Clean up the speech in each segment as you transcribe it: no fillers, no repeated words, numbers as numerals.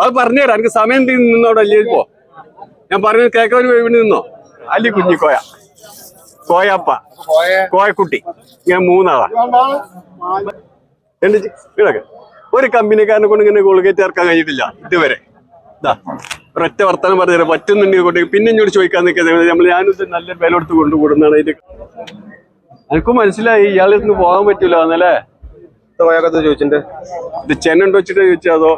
അത് പറഞ്ഞുതരാം. എനിക്ക് സമയം നിന്നോടെ അല്ലേ പോ. ഞാൻ പറഞ്ഞത് കേൾക്കാൻ വേണ്ടി നിന്നോ. അല്ലി കുഞ്ഞിക്കോയ, കോയപ്പ, കോയക്കുട്ടി, ഞാൻ 3 ആളാ. ഇതൊക്കെ ഒരു കമ്പനിക്കാരനെ കൊണ്ട് ഇങ്ങനെ കോൾഗേറ്റ് ഇറക്കാൻ കഴിഞ്ഞിട്ടില്ല ഇതുവരെ. ഇതാ ഒരൊറ്റ വർത്തമാനം പറഞ്ഞുതരാം. പറ്റുന്നുണ്ടെങ്കിൽ കൊണ്ട് പിന്നെ ഇങ്ങോട്ട് ചോദിക്കാൻ നിൽക്കുന്നത് ഞാനിത് നല്ലൊരു വില കൊടുത്ത് കൊണ്ടുകൂടുന്നതാണ്. അതിന്റെ എനിക്കും മനസ്സിലായി ഇയാളിൽ നിന്ന് പോകാൻ പറ്റൂല എന്നല്ലേ ചോദിച്ചിട്ടുണ്ട്. ഇത് ചെന്നുണ്ടോ വെച്ചിട്ട് ചോദിച്ചാ അതോ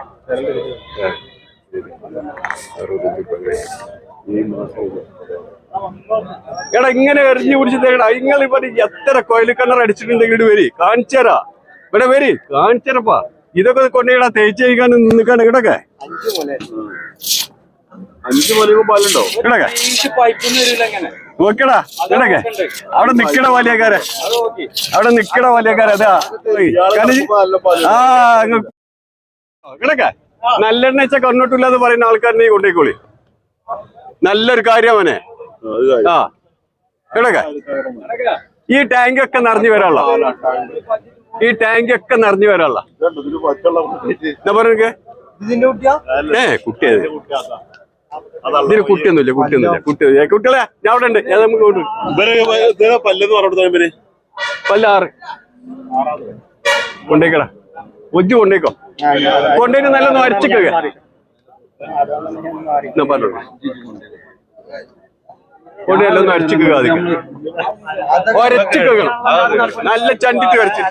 എടാ ഇങ്ങനെ എറിഞ്ഞു പിടിച്ചിട്ടേടാ. നിങ്ങളിപ്പോ എത്ര കോയിലിക്കണ്ണർ അടിച്ചിട്ടുണ്ടെങ്കിൽ വരി കാണിച്ചരാ. ഇവിടെ വരി കാണിച്ചരപ്പാ. ഇതൊക്കെ കൊണ്ടുപോയിടാ തേച്ച് കഴിക്കാൻ നിൽക്കാണ്. ഇവിടൊക്കെ 5 മണിക്ക് പാലുണ്ടോ? ഇവിടൊക്കെ നോക്കടാ. ഇവിടൊക്കെ അവിടെ നിക്കട വലിയക്കാരെ, അവിടെ നിക്കട വലിയക്കാരെ. അതാ ഇവിടൊക്കെ നല്ലെണ്ണ വെച്ചാൽ കണ്ണോട്ടില്ലാന്ന് പറയുന്ന ആൾക്കാരനെ കൊണ്ടേക്കോളി. നല്ലൊരു കാര്യമനെ. ആ ഇവിടൊക്കെ ഈ ടാങ്കൊക്കെ നിറഞ്ഞു വരാനുള്ള, ഈ ടാങ്കൊക്കെ നിറഞ്ഞു വരാനുള്ള. എന്താ പറയുക? കുട്ടിയത് ഇതിന് കുട്ടിയൊന്നുമില്ല. കുട്ടികളെ ഞാൻ അവിടെ ഉണ്ട്. ഞാൻ നമുക്ക് പല്ല് 6 കൊണ്ടേക്കടാ. ഒജ്ജു കൊണ്ടേക്കോ. കൊണ്ടേന് നല്ലൊന്ന് അരച്ചിക്കുക. കൊണ്ടേലൊന്ന് അരച്ചിക്കുക. ഒരച്ചിക്കണം. നല്ല ചണ്ടിട്ട് വരച്ച്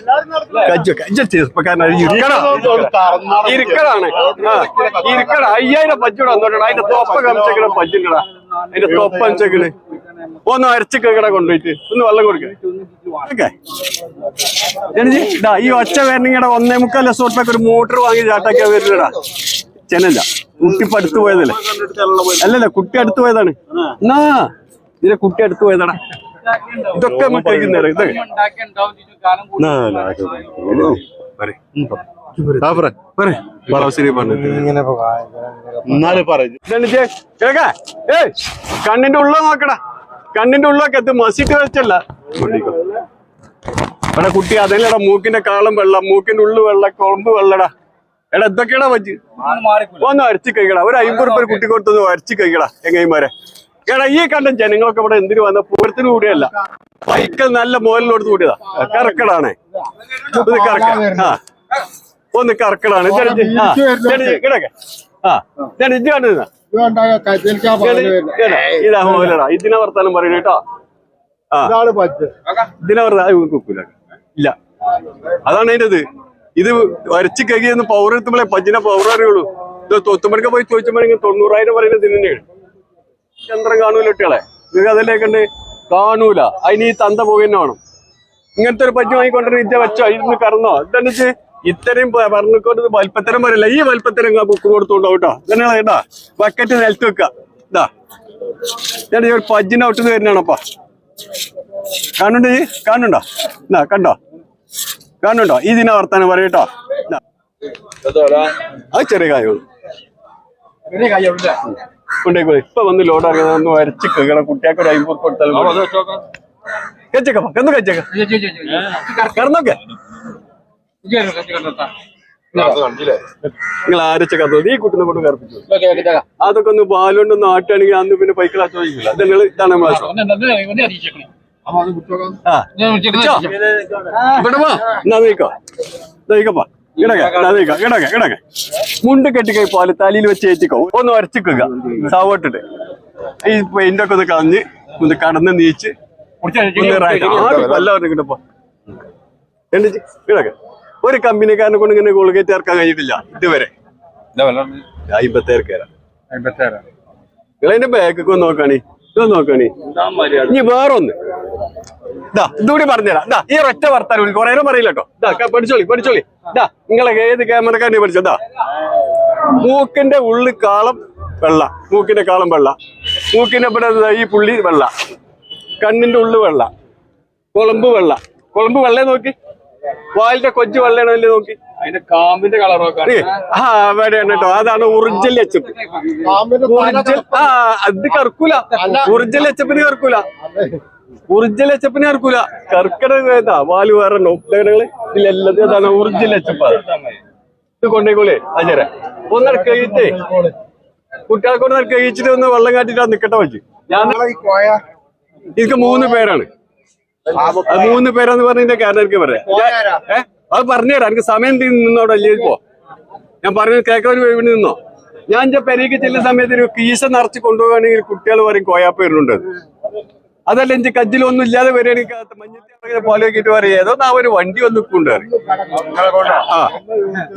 ഇരിക്കടാണ്. ഇരിക്കട 5000 പച്ചൂടെ വന്നോട്ടാ. അതിന്റെ തൊപ്പ കമിച്ചേക്കണ പച്ചിണ്ടടാ. അതിന്റെ തൊപ്പ അമിച്ചേക്കണ്. ഒന്ന് അരച്ചിക്കട കൊണ്ടുപോയിട്ട് ഒന്ന് വെള്ളം കൊടുക്കേ. ഈ ഒച്ച വരണിങ്ങടെ 1.25 ലക്ഷം ഒരു മോട്ടർ വാങ്ങി ചാട്ടാക്കിയാ വരുന്നടാ. ചെന്നല്ല കുട്ടി അടുത്ത് പോയതല്ലേ? അല്ലല്ല കുട്ടി അടുത്ത് പോയതാണ്. എന്നാ ഇതിലെ കുട്ടി അടുത്ത് പോയതാടാ. ഇതൊക്കെ നമ്മൾ കഴിക്കുന്നേരം ഇതൊക്കെ കണ്ണിന്റെ ഉള്ള നോക്കടാ. കണ്ണിന്റെ ഉള്ളൊക്കെ എത്തും മസിട്ട് വെച്ചല്ല. എടാ കുട്ടി അതല്ലടാ. മൂക്കിന്റെ കാളം വെള്ളം, മൂക്കിന്റെ ഉള്ളു വെള്ളം, കൊമ്പ് വെള്ളടാ. എടാ ഇതൊക്കെയാടാ പറ്റി. ഒന്ന് അരച്ച് കഴിക്കടാ. ഒരു 50 രൂപ കുട്ടി കൊടുത്തൊന്ന് അരച്ച് കഴിക്കടാ. എങ്ങൈമാരെ എടാ ഈ കണ്ട ജനങ്ങളൊക്കെ ഇവിടെ എന്തിനു വന്ന പൂരത്തിന് കൂടിയല്ല, ബൈക്കൽ നല്ല മോലിനോടുത്ത് കൂടിയതാ. കറക്കടാണേ. ഒന്ന് കറക്ക. ആ ഒന്ന് കറക്കടാണ്. കിടക്കെ. ആ ഇജ്ജ് കണ്ടു. ഇതാ മോലടാ. ഇതിനെ വർത്താനം പറയണ കേട്ടോ. ആ ഇതിനെ വർത്താനം ഇല്ല. അതാണ് അതിൻ്റെത്. ഇത് വരച്ച് കഴിയുന്ന പൗരെത്തുമ്പോഴേ പജിനെ പൗർ അറിയുള്ളൂ. ഇത് തൊത്തുമണിക്ക് പോയി ചോദിച്ചപ്പോഴെങ്കിൽ 90,000 പറയുന്നത് ഇതിന് തന്നെയാണ്. ചന്ദ്രൻ കാണൂല കുട്ടികളെ. നിങ്ങൾക്ക് അതിലേക്കുണ്ട് കാണൂല. അതിന് ഈ തന്ത പോയി തന്നെ വേണം. ഇങ്ങനത്തെ ഒരു പജ്ജ് വാങ്ങിക്കൊണ്ടിരുന്ന ഇജ്ജ വെച്ചോ. ഇരുന്ന് കറന്നോ. ഇതെന്നിച്ച് ഇത്രയും പറഞ്ഞിക്കൊണ്ട് വൽപ്പത്തരം പറയില്ല. ഈ വൽപ്പത്തരം ബുക്ക് കൊടുത്തോണ്ടോ കേട്ടോ. ഇതന്നെയാണ് കേട്ടാ. ബക്കറ്റ് നിലത്ത് വെക്കുക. ഇതാ ഞാൻ ഒരു പജ്ജിന്റെ ഔട്ട് വരുന്നതാണപ്പാ. കാണുന്നുണ്ട്? കാണുന്നുണ്ടോ? എന്നാ കണ്ടോ? കാണുന്നുണ്ടോ? ഇതിനെ വർത്താനം പറയട്ടോ. അത് ചെറിയ കായുള്ളൂ. കൊണ്ടേക്കോളി. ഇപ്പൊ വന്ന് ലോഡ് അറിയാതെ ഒന്ന് വരച്ച് കേൾക്കണം. കുട്ടിയൊക്കെ ഒരു 50 കൊടുത്താലും കച്ചേക്കപ്പാ. എന്ന് കച്ചേക്ക കറന്നോക്കെ. നിങ്ങൾ ആരച്ച കറന്നത്? ഈ കുട്ടിനെ കൊണ്ട് കറപ്പിച്ചു. അതൊക്കെ ഒന്ന് പാലുകൊണ്ടൊന്ന് ആട്ടുകയാണെങ്കിൽ അന്ന് പിന്നെ പൈക്കളാ ചോദിക്കില്ല. ഇതാണ് എന്നാ നീക്കോ. നീക്കപ്പാ. കിടക്കെ മുണ്ട് കെട്ടിക്കൈ പോലെ തലയിൽ വെച്ച് ഏറ്റിക്കോ. ഒന്ന് വരച്ചിക്കുക. സാവോട്ടിട്ട് ഈ പെയിന്റ് ഒക്കെ ഒന്ന് കളഞ്ഞ് ഒന്ന് കടന്ന് നീച്ച് എല്ലാവരും കിട്ടപ്പോ. കിടക്കെ ഒരു കമ്പനിക്കാരനെ കൊണ്ട് ഇങ്ങനെ കോൾഗേറ്റ് ഇറക്കാൻ കഴിഞ്ഞിട്ടില്ല ഇതുവരെ. 50,000 നിങ്ങളതിന്റെ ബാക്കൊക്കെ ഒന്ന് നോക്കാണി. ഇതൊന്ന് നോക്കാണി. ഇനി വേറൊന്ന് ഇതുകൂടി പറഞ്ഞുതരാം. ഈ ഒറ്റ വർത്താനം കുറെ നേരം പറയില്ല കേട്ടോ. പഠിച്ചോളി. നിങ്ങളെ ഏത് ക്യാമറക്കാരനെ പഠിച്ചോ. മൂക്കിന്റെ ഉള്ളിൽ കാളം വെള്ള, മൂക്കിന്റെ കാളം വെള്ള, മൂക്കിന്റെ ഇവിടെ ഈ പുള്ളി വെള്ള, കണ്ണിന്റെ ഉള്ളു വെള്ള, കൊളമ്പ് വെള്ള. കൊളമ്പ് വെള്ളയെ നോക്കി. വാലിന്റെ കൊച്ചു വെള്ളയാണല്ലേ നോക്കി. അതിന്റെ കാമ്പിന്റെ കളർ അവിടെയാണ് കേട്ടോ. അതാണ് ഒറിജിനൽ എച്ചപ്പ്. അത് കറക്കൂല. ഒറിജിനൽ എച്ചപ്പിന് കറക്കൂല. ഒറിജിനൽ എച്ചപ്പിന് കറക്കൂല. കർക്കിടക വാല് വേറെ ഇതിലെല്ലാത്തിനും അതാണ് ഒറിജിനൽ എച്ചപ്പ്. ഇത് കൊണ്ടേക്കോളേ അജര ഒന്നര കഴിച്ചേ കുട്ടികളെ കൊണ്ട് കഴിച്ചിട്ട് ഒന്ന് വെള്ളം കാട്ടിട്ട് നിക്കട്ടെ വെച്ച് ഞാൻ എനിക്ക് 3 പേരാണ്. അത് 3 പേരാന്ന് പറഞ്ഞതിന്റെ കാരണം എനിക്ക് പറയാം. അത് പറഞ്ഞുതരാം. എനിക്ക് സമയം നിന്നോടെ അല്ലേ ഇപ്പോ ഞാൻ പറഞ്ഞത് കേൾക്കാൻ വേണ്ടി നിന്നോ. ഞാൻ എന്റെ പെരേക്ക് ചെല്ലുന്ന സമയത്ത് കീശ നിറച്ച് കൊണ്ടുപോവുകയാണെങ്കിൽ കുട്ടികൾ പറയും കോയാപ്പ് വരുന്നുണ്ട്. അതല്ല എനിക്ക് കജ്ജിലൊന്നും ഇല്ലാതെ വരികയാണെങ്കിൽ മഞ്ഞത്തെ പോലെ നോക്കിയിട്ട് പറയും ഏതോന്നാ ഒരു വണ്ടി വന്ന് നിൽക്കുന്നുണ്ട്. ആ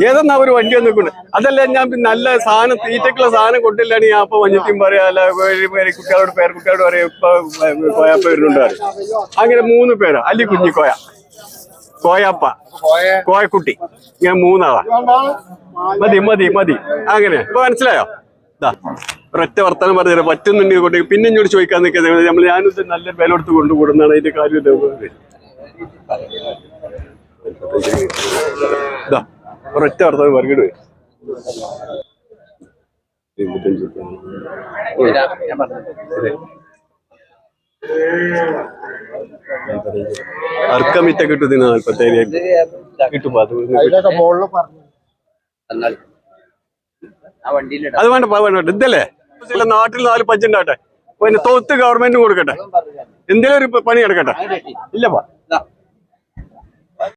ഏതൊന്നാ ഒരു വണ്ടി വന്ന് നിൽക്കുന്നുണ്ട്. അതല്ല ഞാൻ നല്ല സാധനം തീറ്റക്കുള്ള സാധനം കൊണ്ടില്ലാണ് ഞാൻ അപ്പൊ മഞ്ഞത്തിയും പറയാ അല്ല കുട്ടികളോട് പേരക്കുട്ടികളോട് പറയാം ഇപ്പൊ കോയാപ്പ വരുന്നുണ്ട്. അങ്ങനെ 3 പേരാ. അല്ലി കുഞ്ഞി കോയ, കോയാപ്പ, കോയക്കുട്ടി, ഞാൻ 3 ആളാ. മതി മതി മതി. അങ്ങനെ ഇപ്പൊ മനസ്സിലായോ? ഒരൊറ്റ വർത്തമാനം പറഞ്ഞുതരാം. പറ്റുന്നുണ്ടെങ്കിൽ കൊണ്ട് പിന്നെ ഇങ്ങോട്ട് ചോദിക്കാൻ നിൽക്കുന്നത് നമ്മൾ ഞാനിത് നല്ല വില കൊടുത്ത് കൊണ്ടുകൂടുന്നതാണ് അതിന്റെ കാര്യം. ഒരൊറ്റ വർത്തമാനം പറഞ്ഞിട്ട് അർക്കമിറ്റ കിട്ടുന്ന 45,000 കിട്ടും. അത് വേണ്ട വേണ്ട. ഇതല്ലേ നാട്ടിൽ 4 പഞ്ചുണ്ടാട്ടെ, പിന്നെ തോത്ത് ഗവൺമെന്റിന് കൊടുക്കട്ടെ, എന്തേലും ഒരു പണി എടുക്കട്ടെ. ഇല്ലപ്പാ